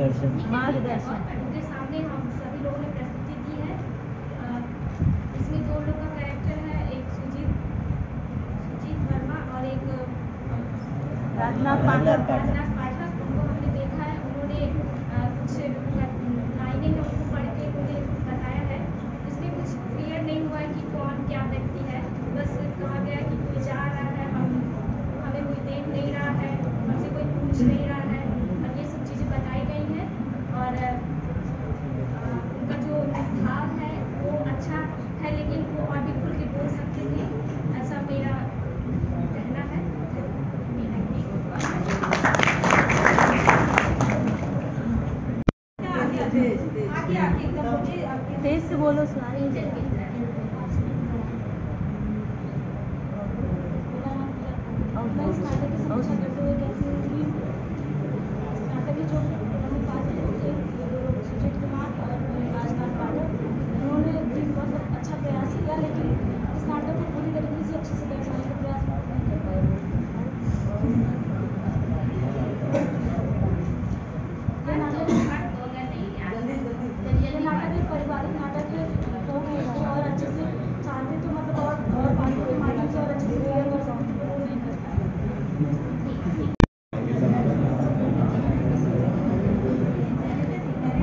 मार्गदर्शन उनके सामने हम सभी लोगों ने प्रस्तुति दी है। इसमें दो लोग का कैरेक्टर है, एक सुजीत वर्मा और एक राजनाथ पाठक। उनको हमने देखा है, उन्होंने कुछ लाइनें हैं उनको पढ़ के उन्हें बताया है। इसमें कुछ क्लियर नहीं हुआ है कि कौन क्या व्यक्ति है, बस कहा गया है कि कोई जा रहा है, हमें कोई देख नहीं रहा है, हमसे कोई पूछ नहीं रहा है, और ये सब चीज़ें बताई गई हैं। और उनका जो भाव है वो अच्छा है, लेकिन वो और भी खुल के बोल सकते थे, ऐसा मेरा कहना है। तेज से बोलो, सुनाई सुजीत कुमार और राजनाथ पाठक, उन्होंने अच्छा प्रयास किया, लेकिन इस नाटक को पूरी तरीके से अच्छे से दर्शाने का प्रयास नहीं कर पाए। ये नाटक एक पारिवारिक नाटक है, तो और अच्छे से चाहते तो मतलब और पात्रों के माध्यम से और अच्छे से क्लियर कर सकते थे, वो नहीं कर पाए।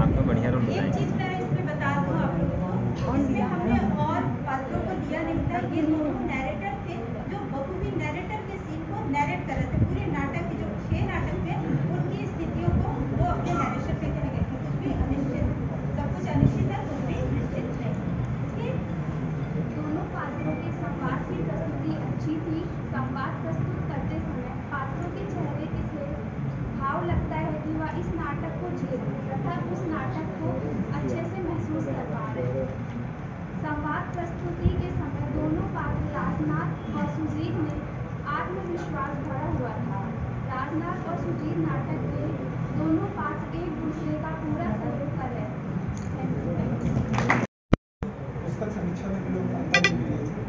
आपका बढ़िया रोल एक चीज मैं इसमें बता दूं आप लोगों को, इसमें हमने और पात्रों को दिया नहीं था। ये दोनों नैरेटर थे जो बखूबी नैरेटर के सीन को नैरेट कर रहे थे। पूरे नाटक के जो 6 नाटक थे उनकी स्थितियों को वो अपने नैरेशन में करेंगे। कुछ भी अनिश्चित, सब कुछ अनिश्चित है, कुछ भी निश्चित है। दोनों पात्रों के संवाद की प्रस्तुति अच्छी थी। संवाद प्रस्तुत करते समय पात्रों के चेहरे से भाव लगता है कि वह इस नाटक को झेल तथा उस नाटक को अच्छे से महसूस कर पा रहे हैं। संवाद प्रस्तुति के समय दोनों पात्र राजनाथ और सुजीत में आत्मविश्वास भरा हुआ था। राजनाथ और सुजीत नाटक के दोनों पात्र एक दूसरे का पूरा सहयोग कर रहे थे। पुस्तक समीक्षा में भी लोग अंधायुग लिए थे।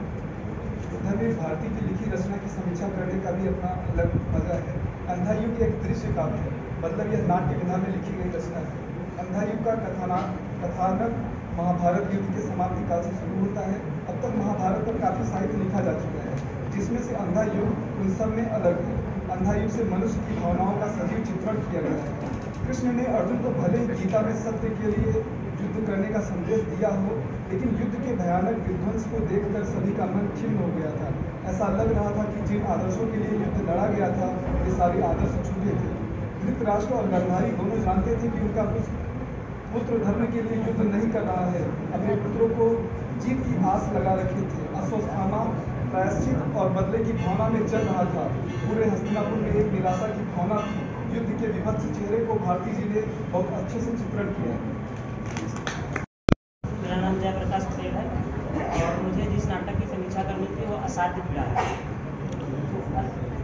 उद्धव भारती की लिखी रचना की समीक्षा करने का भी अपना अलग मजा है। अंधायुग एक दृश्य काव्य है, मतलब यह नाट्य विधा में लिखी गई रचना है। अंधायुग का कथानक महाभारत युद्ध के समाप्ति काल से शुरू होता है। अब तक महाभारत पर काफी साहित्य लिखा जा चुका है, जिसमें से अंधायुग उन सब में अलग है। अंधायुग से मनुष्य की भावनाओं का सजीव चित्रण किया गया है। कृष्ण ने अर्जुन को भले ही गीता में सत्य के लिए युद्ध करने का संदेश दिया हो, लेकिन युद्ध के भयानक विध्वंस को देखकर सभी का मन खिन्न हो गया था। ऐसा लग रहा था कि जिन आदर्शों के लिए युद्ध लड़ा गया था वे सारे आदर्श छूटे थे। धृतराष्ट्र और गांधारी दोनों जानते थे कि उनका पुत्र धर्म के लिए युद्ध नहीं कर रहा है, अपने पुत्रों को जीत की आस लगा रखे थे। अश्वत्थामा प्रायश्चित और बदले की भावना में चल रहा था। पूरे हस्तिनापुर में एक निराशा की भावना थी। युद्ध के विभत्स चेहरे को भारती जी ने बहुत अच्छे से चित्रण किया है। मेरा नाम जयप्रकाश पटेल है और मुझे जिस नाटक की समीक्षा करनी थी वो असाध्य पीड़ा है।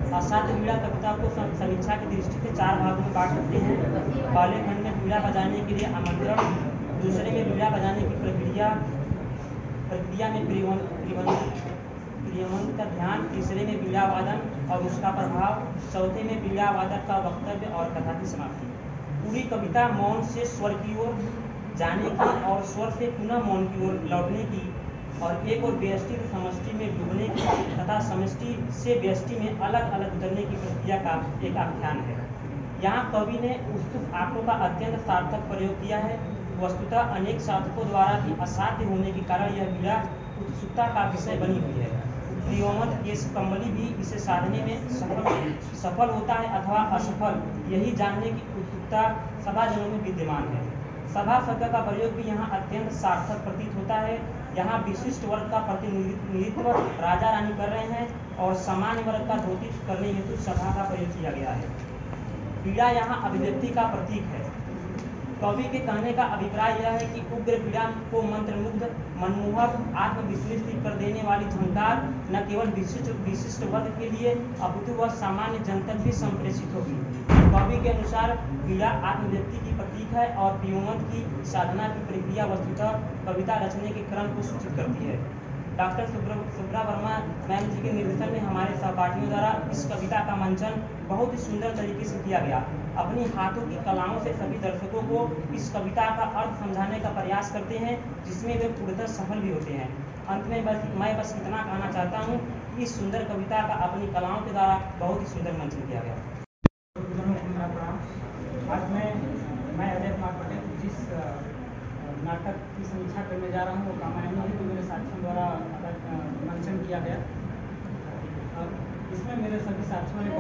तो असाध्य पीड़ा कविता को समीक्षा की दृष्टि से 4 भागों में बांट सकते हैं। पहले खंड में पीड़ा बजाने के लिए आमंत्रण, दूसरे में पीड़ा बजाने की प्रक्रिया में क्रियान्वयन का ध्यान, तीसरे में पीड़ा वादन और उसका प्रभाव, चौथे में पीड़ा वादक का वक्तव्य और कथा की समाप्ति। पूरी कविता मौन से स्वर की ओर जाने की और स्वर से पुनः मौन की ओर लौटने की और एक और व्यष्टि से समष्टि में डूबने की तथा समष्टि से व्यष्टि में अलग अलग उतरने की प्रक्रिया का एक आख्यान है। यहाँ कवि ने उत्सुक आंकड़ों का अत्यंत सार्थक प्रयोग किया है। वस्तुतः अनेक साधकों द्वारा भी असाध्य होने के कारण यह पीड़ा उत्सुकता का विषय बनी हुई है। प्रियोमत केस कम्बली भी इसे साधने में सफल होता है अथवा असफल, यही जानने की उत्सुकता सभा जनों में विद्यमान है। सभा शब्द का प्रयोग भी यहाँ अत्यंत सार्थक प्रतीत होता है। यहाँ विशिष्ट वर्ग का प्रतिनिधित्व राजा रानी कर रहे हैं और सामान्य वर्ग का धोती करने हेतु सभा का प्रयोग किया गया है। पीड़ा यहाँ अभिव्यक्ति का प्रतीक है। कवि के कहने का अभिप्राय यह है कि उग्र पीड़ा को मंत्रमुग्ध, मनमोहक, आत्मविस्मृत कर देने वाली झंकार न केवल विशिष्ट वर्ग के लिए अपितु वह सामान्य जन तक भी संप्रेषित होगी। कवि के अनुसार पीड़ा आत्मव्यक्ति की प्रतीक है और प्रियोमत की साधना की प्रक्रिया वस्तुतः कविता रचने के क्रम को सूचित करती है। डॉक्टर सुब्रा वर्मा मैम जी के निर्देशन में हमारे सहपाठियों द्वारा इस कविता का मंचन बहुत ही सुंदर तरीके से किया गया। अपनी हाथों की कलाओं से सभी दर्शकों को इस कविता का अर्थ समझाने का प्रयास करते हैं, जिसमें वे पूर्णतः सफल भी होते हैं। अंत में मैं बस इतना कहना चाहता हूँ कि इस सुंदर कविता का अपनी कलाओं के द्वारा बहुत ही सुंदर मंचन किया गया। आज मैं अजय कुमार पटेल जिस नाटक की समीक्षा करने जा रहा हूँ वो कामायनी है, जो मेरे साथियों द्वारा मंचन किया गया। इसमें मेरे सभी साथियों ने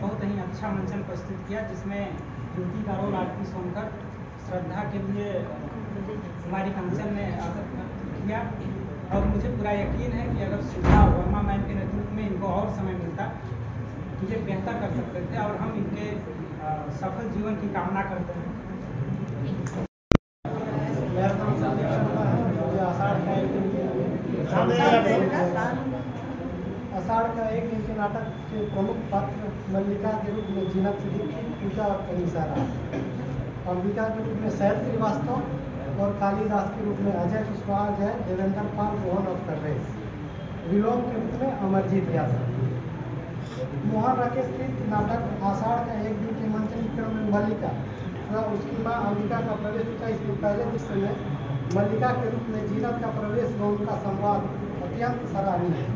बहुत ही अच्छा मंचन प्रस्तुत किया, जिसमें युवती का रोल आरती सोनकर, श्रद्धा के लिए हमारी कंचन ने किया। और मुझे पूरा यकीन है कि अगर सुधा वर्मा मैम के नेतृत्व में इनको और समय मिलता तो ये बेहतर कर सकते थे, और हम इनके सफल जीवन की कामना करते हैं। मेरा नाम संदीप शर्मा है। मुझे आषाढ़ का एक दिन के नाटक के प्रमुख पात्र मल्लिका के रूप में जीनत सिद्दीकी, पूजा और कनीसा रहा, अंबिका के रूप में सैयद श्रीवास्तव और कालिदास के रूप में अजय कुशवाहा जय, देवेंद्र पाल, मोहन और कर्रेश, विलोम के रूप में अमरजीत यादव। मोहन राकेश कृत नाटक आषाढ़ का एक दिन के मंचन क्रम में मल्लिका तथा उसकी मां अंबिका का प्रवेश होता है। इसके पहले दृश्य में मल्लिका के रूप में जीनत का प्रवेश व उनका संवाद अत्यंत सराहनीय है।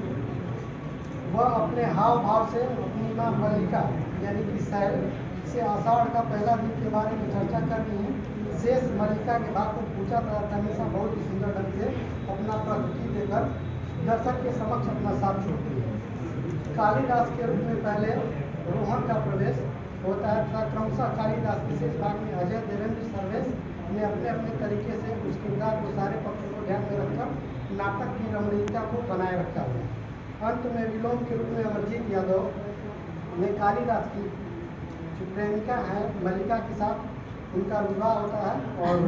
वह अपने हाव भाव से अपनी मां मल्लिका यानी कि से आषाढ़ का पहला दिन के बारे में चर्चा कर रही है। शेष मल्लिका के भाग को पूछा तथा तनिषा बहुत ही सुंदर ढंग से अपना प्रस्तुति देकर दर्शक के समक्ष अपना साथ छोड़ती है। कालिदास के रूप में पहले रोहन का प्रवेश होता है तथा क्रमशः कालिदास के शेष भाग में अजय, देवेंद्र, सर्वेश ने अपने अपने तरीके से उस किरदार को सारे पक्षों को ध्यान में रखकर नाटक की रमणीयता को बनाए रखा है। अंत में विलोम के रूप में अमरजीत यादव ने कालिदास की जो प्रेमिका है मल्लिका के साथ उनका विवाह होता है और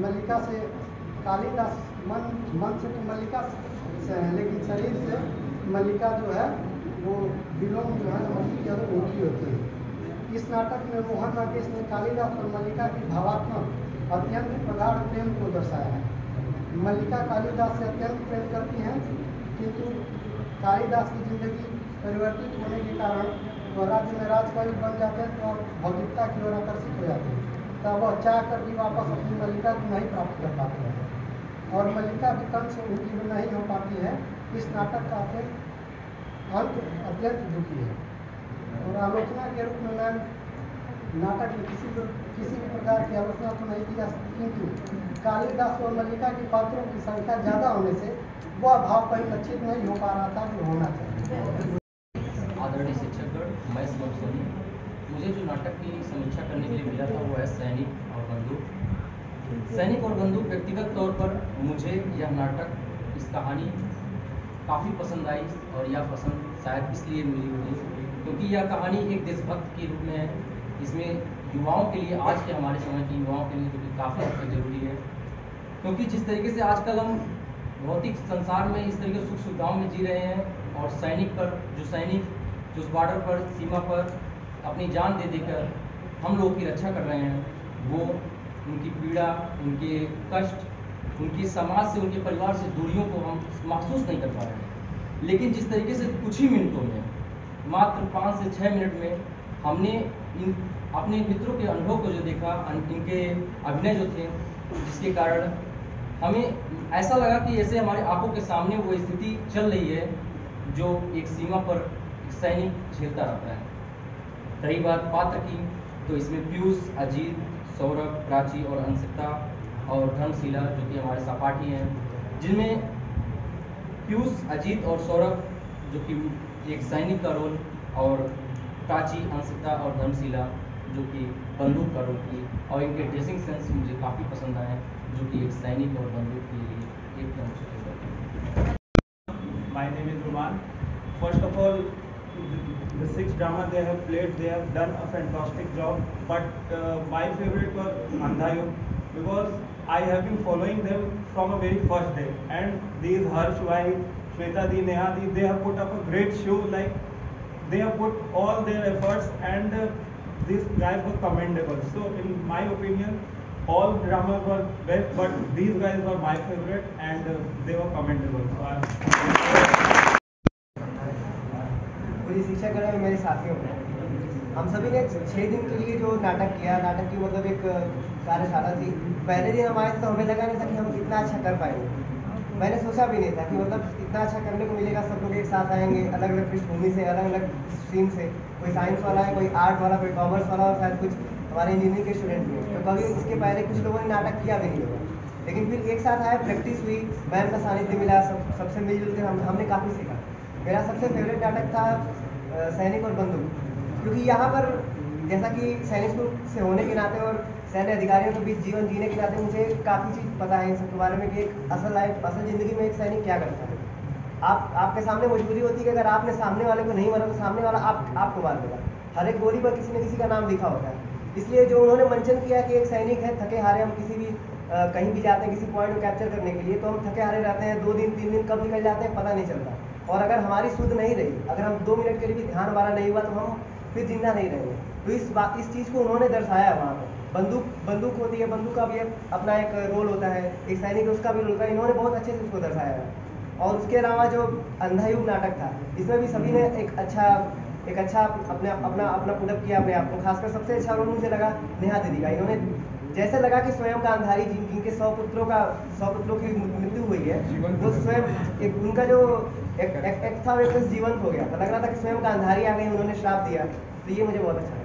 मल्लिका से कालिदास मन से तो मल्लिका से है, लेकिन शरीर से मल्लिका जो है वो विलोम जो है अमरजीत यादव उनकी होती है। इस नाटक में मोहन राकेश ने कालिदास और मल्लिका की भावात्मक अत्यंत प्रगाढ़ प्रेम को दर्शाया है। मल्लिका कालिदास से अत्यंत प्रेम करती हैं, किंतु कालिदास की जिंदगी परिवर्तित होने के कारण वह राज्य में राजकवि बन जाते हैं और भौतिकता की ओर आकर्षित हो जाते हैं, तब वह चाह कर भी वापस अपनी मल्लिका को नहीं प्राप्त कर पाते हैं और मल्लिका की कंठ से उनकी नहीं हो पाती है। इस नाटक का अंत अत्यंत दुखी है और आलोचना के रूप में मैम नाटक में किसी भी प्रकार की आलोचना तो नहीं की जा सकती, किंतु कालिदास और मल्लिका के पात्रों की संख्या ज़्यादा होने से वह भाव परिलक्षित नहीं हो पा रहा था जो होना चाहिए। आदरणीय शिक्षकगण, मैं सुमन सोनी। मुझे जो नाटक की समीक्षा करने के लिए मिला था वो है सैनिक और बंदूक। सैनिक और बंदूक व्यक्तिगत तौर पर मुझे यह नाटक, इस कहानी काफ़ी पसंद आई और यह पसंद शायद इसलिए मिली मुझे क्योंकि यह कहानी एक देशभक्त के रूप में है। इसमें युवाओं के लिए, आज के हमारे समय के युवाओं के लिए जो कि काफ़ी हद तक जरूरी है, क्योंकि जिस तरीके से आजकल हम भौतिक संसार में इस तरीके सुख सुविधाओं में जी रहे हैं और सैनिक जो बॉर्डर पर, सीमा पर अपनी जान दे देकर हम लोगों की रक्षा कर रहे हैं, वो उनकी पीड़ा, उनके कष्ट, उनकी समाज से, उनके परिवार से दूरियों को हम महसूस नहीं कर पा रहे हैं। लेकिन जिस तरीके से कुछ ही मिनटों में, मात्र 5 से 6 मिनट में हमने अपने मित्रों के अनुभव को जो देखा, इनके अभिनय जो थे, जिसके कारण हमें ऐसा लगा कि ऐसे हमारे आंखों के सामने वो स्थिति चल रही है जो एक सीमा पर सैनिक झेलता रहता है। रही बात पात्र की, तो इसमें पीयूष, अजीत, सौरभ, प्राची और अंशिता और धर्मशिला जो कि हमारे सहपाठी हैं, जिनमें पीयूष, अजीत और सौरभ जो कि एक सैनिक का रोल और प्राची, अंशिता और धर्मशिला जो कि बंदूक का रोल की, और इनके ड्रेसिंग सेंस मुझे काफ़ी पसंद आए जो कि एक सैनिक और बंदूक के लिए एकदम suitable. My name is Ruman. First of all, the 6 drama they have played, they have done a fantastic job. But my favorite was Andhayuk because I have been following them from a very first day. And these Harsh Bhai, Shweta Di, Neha Di, they have put up a great show. Like they have put all their efforts, and these guys were commendable. So in my opinion, all dramas were best, but these guys were my favorite and they were commendable. So मुझे शिक्षा करने में मेरे साथियों ने हम सभी ने 6 दिन के लिए जो नाटक किया, नाटक की मतलब एक कार्यशाला थी। पहले दिन हम आए तो हमें लगा नहीं था कि हम इतना अच्छा कर पाएंगे। मैंने सोचा भी नहीं था कि मतलब इतना अच्छा करने को मिलेगा, सब लोग एक साथ आएंगे, अलग अलग पृष्ठभूमि से, अलग अलग स्ट्रीम से, कोई साइंस वाला है, कोई आर्ट वाला, कोई कॉमर्स वाला और शायद कुछ हमारे इंजीनियरिंग के स्टूडेंट भी हैं। तो कभी इसके पहले कुछ लोगों ने नाटक किया भी नहीं होगा, लेकिन फिर एक साथ आया, प्रैक्टिस हुई, मैम का सानिध्य मिला, सबसे मिलजुल कर हमने काफ़ी सीखा। मेरा सबसे फेवरेट नाटक था सैनिक और बंदूक, क्योंकि यहाँ पर जैसा कि सैनिक से होने के नाते और सैन्य अधिकारियों के बीच जीवन जीने के नाते मुझे काफ़ी चीज़ पता है इन सब के बारे में कि एक असल ज़िंदगी में एक सैनिक क्या करता है। आपके सामने मजबूरी होती है कि अगर आपने सामने वाले को नहीं मारा तो सामने वाला आपको मार देगा। हर एक गोली पर किसी न किसी का नाम लिखा होता है। इसलिए जो उन्होंने मंचन किया कि एक सैनिक है, थके हारे हम किसी भी कहीं भी जाते हैं किसी पॉइंट को कैप्चर करने के लिए, तो हम थके हारे रहते हैं, 2 दिन 3 दिन कब निकल जाते हैं पता नहीं चलता। और अगर हमारी सुध नहीं रही, अगर हम 2 मिनट के लिए भी ध्यान हमारा नहीं हुआ तो हम फिर जिंदा नहीं रहेंगे। तो इस चीज़ को उन्होंने दर्शाया वहाँ पर। बंदूक होती है, बंदूक का भी अपना एक रोल होता है, एक सैनिक उसका भी रोल होता है। इन्होंने बहुत अच्छे से उसको दर्शाया है। और उसके अलावा जो अंधायुग नाटक था, इसमें भी सभी ने एक अच्छा अपना पुटअप किया अपने आप को। खासकर सबसे अच्छा रोल मुझे लगा नेहा दीदी का। इन्होंने जैसे लगा कि स्वयं का अंधारी जिनके 100 पुत्रों की मृत्यु हुई है, वो स्वयं एक उनका जो एक था वो एकदम जीवंत हो गया। तो लग रहा था कि स्वयं का अंधारी आ गई, उन्होंने श्राप दिया। तो ये मुझे बहुत अच्छा लगा।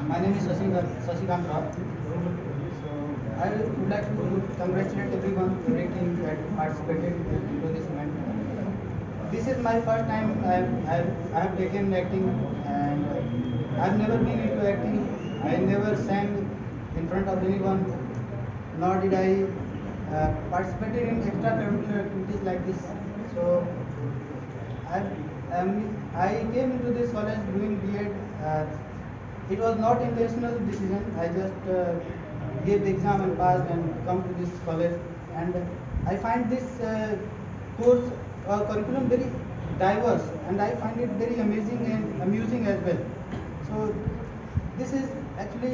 My name is Sasikant Rao. So I would like to congratulate everyone, every team that participated into this event. This is my first time I have taken acting, and I've never been into acting. I never sang in front of anyone, nor did I participated in extracurricular activities like this. So I came into this college doing B.Ed. It was not intentional decision. I just gave the exam and passed and come to this college, and I find this course curriculum very diverse, and I find it very amazing and amusing as well. So this is actually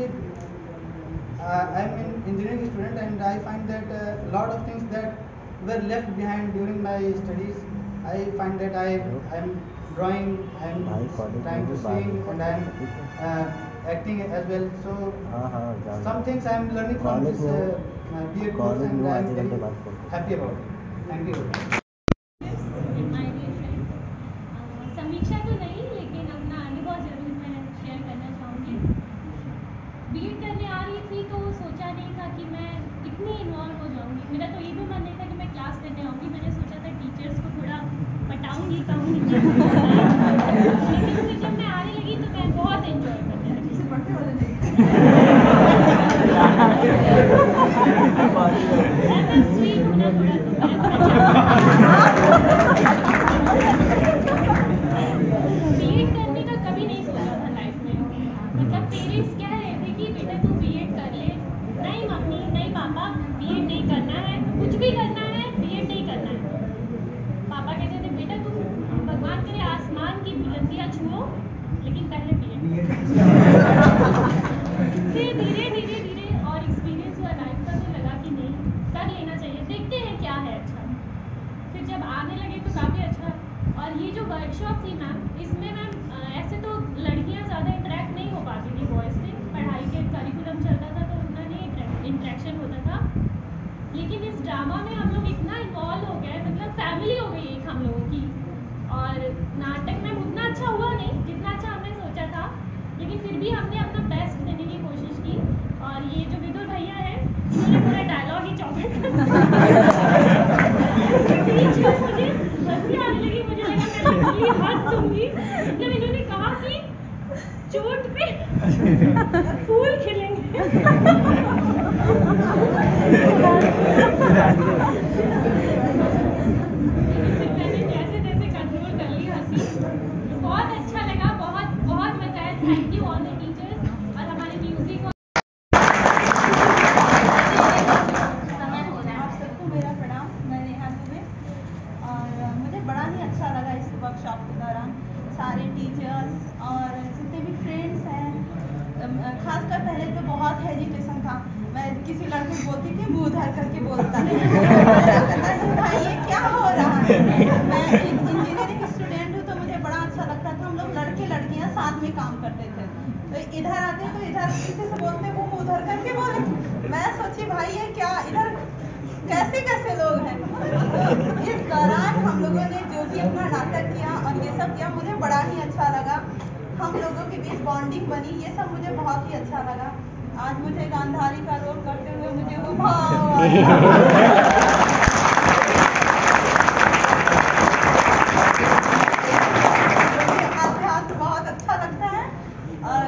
I am an engineering student, and I find that a lot of things that were left behind during my studies, I find that I am drawing, I am trying to sing, and I am acting as well. So some things I am learning from this B.Ed course, and I am very happy about it. Thank you. समीक्षा तो नहीं, लेकिन अपना अनुभव जरूर मैं share करना चाहूँगी। B.Ed करने आ रही थी तो सोचा नहीं था कि मैं इतनी इन्वॉल्व हो जाऊँगी। मेरा तो ये भी मन नहीं था कि मैं क्लास लेने आऊँगी। मैंने सोचा था टीचर्स को थोड़ा पटाऊँगी, कहूँगी। लेकिन फिर जब मैं आने लगी तो मैं बहुत एंजॉय करने लगी। स्वीट होना थोड़ा B.Ed करने का कभी नहीं सोचा था लाइफ में। मतलब पेरेंट्स कह रहे थे कि बेटा तू B.Ed कर ले। नहीं मम्मी, नहीं पापा, B.Ed नहीं करना है। कुछ भी करना है, B.Ed नहीं करना है। पापा कहते थे बेटा तुम भगवान करे आसमान की बुलंदियाँ छुओ, लेकिन पहले B.Ed। फिर धीरे और एक्सपीरियंस हुआ लाइफ का, तो लगा कि नहीं कर लेना चाहिए, देखते हैं क्या है अच्छा। फिर जब आने लगे तो काफ़ी अच्छा। और ये जो वर्कशॉप थी मैम, इसमें मैम ऐसे तो लड़कियां ज़्यादा इंटरेक्ट नहीं हो पाती थी बॉयज़ से। पढ़ाई के करिकुलम चलता था तो उतना नहीं इंटरेक्शन होता था। लेकिन इस ड्रामा में हम लोग इतना इन्वॉल्व हो गए, मतलब फैमिली हो गई एक हम लोगों की। और नाटक में उतना अच्छा हुआ नहीं जितना अच्छा हमने सोचा था, लेकिन फिर भी हमने अपना बेस्ट देने की कोशिश की। और ये जो विदुर भैया है, उन्होंने पूरा डायलॉग ही चौपट कर दिया। मुझे हंसी आने लगी, मुझे लगा मैं अपनी हंस दूंगी। मतलब इन्होंने कहा कि चोट पे फूल खिलेंगे। फिर मैंने जैसे कंट्रोल कर ली हंसी। बहुत अच्छा लगा, बहुत मजा आया। Thank you all the teachers और हमारे म्यूजिक। आप सबको मेरा प्रणाम। मैं नेहा दुबे, और मुझे बड़ा ही अच्छा लगा इस वर्कशॉप के दौरान। सारे टीचर्स और जितने भी फ्रेंड्स हैं, खासकर पहले तो बहुत हेजिटेशन लड़के बोलते कि मुंह उधर करके बोलता है। अरे भाई ये क्या हो रहा है? मैं इंजीनियरिंग स्टूडेंट हूँ तो मुझे बड़ा अच्छा लगता था। हम लोग लड़के लड़कियाँ साथ में काम करते थे, तो इधर आते तो इधर किसी से बोलते वो मुंह उधर करके बोले। मैं सोची भाई ये क्या इधर कैसे कैसे लोग हैं। तो इस दौरान हम लोगों ने जो भी अपना नाटक किया और ये सब किया, मुझे बड़ा ही अच्छा लगा। हम लोगों के बीच बॉन्डिंग बनी, ये सब मुझे बहुत ही अच्छा लगा। आज मुझे गांधारी का रोल करते हुए मुझे वो भाव आया। अध्यात्म बहुत अच्छा लगता है। और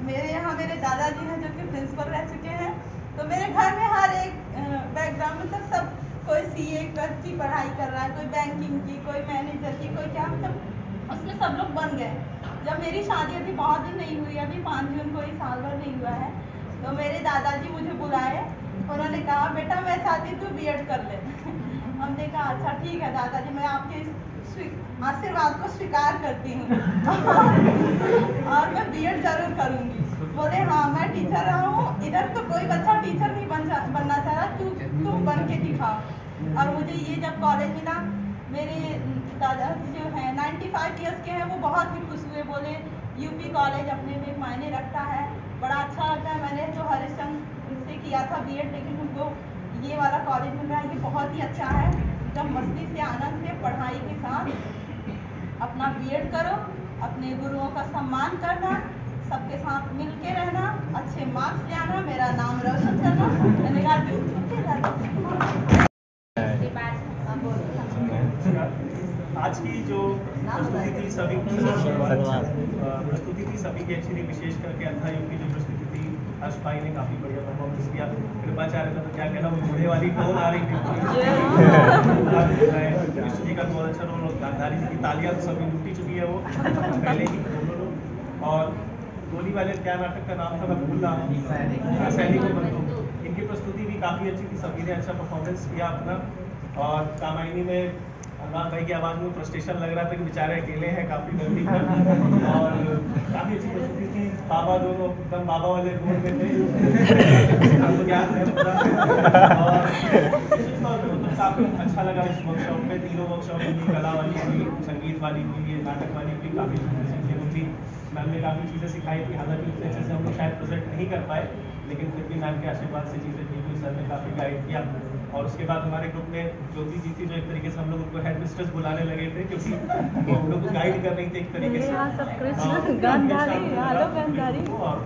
मेरे यहाँ मेरे दादाजी हैं जो कि प्रिंसिपल रह चुके हैं, तो मेरे घर में हर एक बैकग्राउंड मतलब सब, कोई सीए की पढ़ाई कर रहा है, कोई बैंकिंग की, कोई मैनेजर की, कोई क्या, मतलब उसमें सब लोग बन गए। जब मेरी शादी अभी बहुत दिन नहीं हुई, अभी 5 जून को ही साल भर नहीं हुआ है, तो मेरे दादाजी मुझे बुलाए। उन्होंने कहा बेटा मैं चाहती तू बीएड कर ले। हमने कहा अच्छा ठीक है दादाजी, मैं आपके आशीर्वाद को स्वीकार करती हूँ और मैं बीएड जरूर करूँगी। बोले हाँ मैं टीचर रहा हूँ, इधर तो कोई बच्चा टीचर नहीं बनना चाह रहा, तू बन के दिखाओ। और मुझे ये जब कॉलेज मिला, मेरे दादाजी जो हैं 95 ईयर्स के हैं, वो बहुत ही खुश हुए। बोले यूपी कॉलेज अपने में मायने रखता है, बड़ा अच्छा लगता है। मैंने जो हरिश्चंद्र से किया था बीएड, लेकिन उनको ये वाला कॉलेज मिल रहा है, ये बहुत ही अच्छा है। जब मस्ती से आनंद से पढ़ाई के साथ अपना बीएड करो, अपने गुरुओं का सम्मान करना, सबके साथ मिल के रहना, अच्छे मार्क्स ले आना, मेरा नाम रोशन करना। मैंने कहा आज की जो प्रस्तुति थी सभी की एक्चुअली विशेष करके अध्यायों की जो प्रस्तुति थी, हर्ष भाई ने काफी बढ़िया परफॉर्मेंस किया। कृपाचार्य का तो क्या कहना, वो बूढ़े वाली टोन आ रही थी। कृष्ण जी का बहुत अच्छा रोल, और गांधारी जी की तालियां तो सभी लूटी चुकी है वो पहले ही दोनों लोग। और गोली वाले क्या नाटक का नाम था मैं भूल रहा हूँ, सैनिक और बंदूक, इनकी प्रस्तुति भी काफी अच्छी थी, सभी ने अच्छा परफॉर्मेंस किया अपना। और कामायनी में अनुराग भाई की आवाज में फ्रस्ट्रेशन लग रहा था कि बेचारे अकेले हैं काफी नजदीक में, और काफी अच्छी प्रस्तुति थी। बाबा दोनों एकदम बाबा वाले रोल में थे, आपको ज्ञान है पूरा। और विशेष तौर पर मतलब काफी अच्छा लगा इस वर्कशॉप में, तीनों वर्कशॉप हुई, कला वाली हुई, संगीत वाली हुई, नाटक वाली हुई, काफी सीखने को थी। मैम ने काफी चीजें सिखाई थी, हालांकि उतने अच्छे से हम लोग शायद प्रेजेंट नहीं कर पाए, लेकिन फिर भी मैम के आशीर्वाद से चीजें ठीक हुई। सर ने काफी गाइड किया। और उसके बाद हमारे ग्रुप में ज्योति जी थी, जो एक तरीके से हम लोग उनको हेड मिस्ट्रेस बुलाने लगे थे, क्योंकि वो हम लोग को गाइड कर रही थी एक तरीके से। और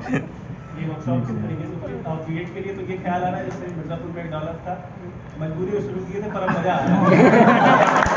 ये वर्कशॉप इस तरीके से हुई। और बीएड के लिए तो ये ख्याल आ रहा है, जैसे मिर्जापुर में एक डेवलप था, मजबूरी में शुरू किए थे पर अब मजा आ रहा है।